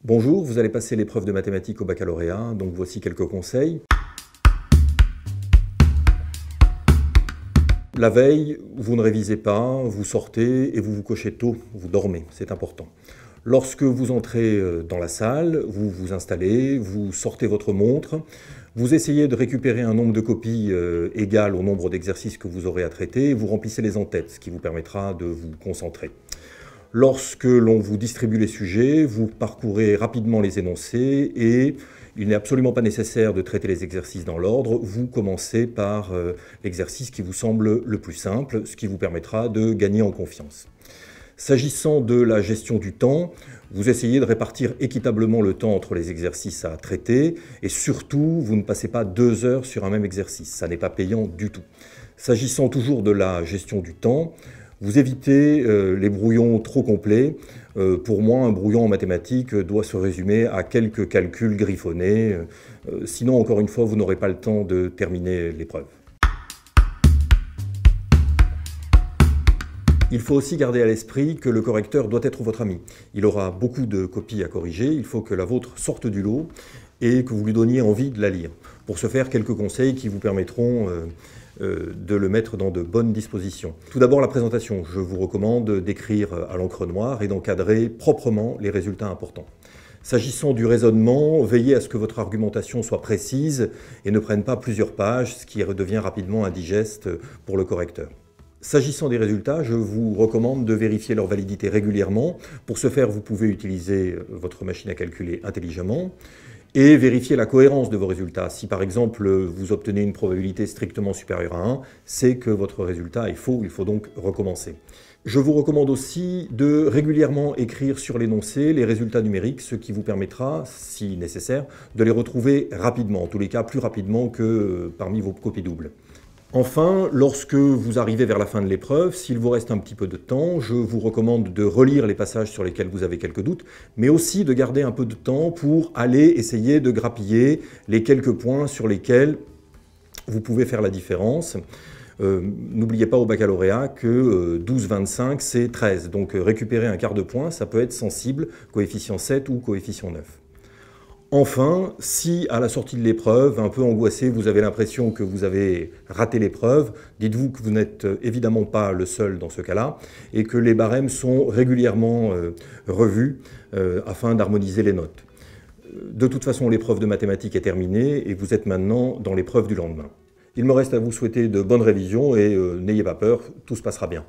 Bonjour, vous allez passer l'épreuve de mathématiques au baccalauréat, donc voici quelques conseils. La veille, vous ne révisez pas, vous sortez et vous vous couchez tôt, vous dormez, c'est important. Lorsque vous entrez dans la salle, vous vous installez, vous sortez votre montre, vous essayez de récupérer un nombre de copies égal au nombre d'exercices que vous aurez à traiter et vous remplissez les en-têtes, ce qui vous permettra de vous concentrer. Lorsque l'on vous distribue les sujets, vous parcourez rapidement les énoncés et il n'est absolument pas nécessaire de traiter les exercices dans l'ordre. Vous commencez par l'exercice qui vous semble le plus simple, ce qui vous permettra de gagner en confiance. S'agissant de la gestion du temps, vous essayez de répartir équitablement le temps entre les exercices à traiter et surtout, vous ne passez pas 2 heures sur un même exercice. Ça n'est pas payant du tout. S'agissant toujours de la gestion du temps, vous évitez les brouillons trop complets. Pour moi, un brouillon en mathématiques doit se résumer à quelques calculs griffonnés. Sinon, encore une fois, vous n'aurez pas le temps de terminer l'épreuve. Il faut aussi garder à l'esprit que le correcteur doit être votre ami. Il aura beaucoup de copies à corriger, il faut que la vôtre sorte du lot et que vous lui donniez envie de la lire. Pour ce faire, quelques conseils qui vous permettront de le mettre dans de bonnes dispositions. Tout d'abord, la présentation. Je vous recommande d'écrire à l'encre noire et d'encadrer proprement les résultats importants. S'agissant du raisonnement, veillez à ce que votre argumentation soit précise et ne prenne pas plusieurs pages, ce qui devient rapidement indigeste pour le correcteur. S'agissant des résultats, je vous recommande de vérifier leur validité régulièrement. Pour ce faire, vous pouvez utiliser votre machine à calculer intelligemment et vérifier la cohérence de vos résultats. Si par exemple vous obtenez une probabilité strictement supérieure à 1, c'est que votre résultat est faux, il faut donc recommencer. Je vous recommande aussi de régulièrement écrire sur l'énoncé les résultats numériques, ce qui vous permettra, si nécessaire, de les retrouver rapidement, en tous les cas plus rapidement que parmi vos copies doubles. Enfin, lorsque vous arrivez vers la fin de l'épreuve, s'il vous reste un petit peu de temps, je vous recommande de relire les passages sur lesquels vous avez quelques doutes, mais aussi de garder un peu de temps pour aller essayer de grappiller les quelques points sur lesquels vous pouvez faire la différence. N'oubliez pas au baccalauréat que 12,25 c'est 13, donc récupérer un quart de point, ça peut être sensible, coefficient 7 ou coefficient 9. Enfin, si à la sortie de l'épreuve, un peu angoissé, vous avez l'impression que vous avez raté l'épreuve, dites-vous que vous n'êtes évidemment pas le seul dans ce cas-là et que les barèmes sont régulièrement revus afin d'harmoniser les notes. De toute façon, l'épreuve de mathématiques est terminée et vous êtes maintenant dans l'épreuve du lendemain. Il me reste à vous souhaiter de bonnes révisions et n'ayez pas peur, tout se passera bien.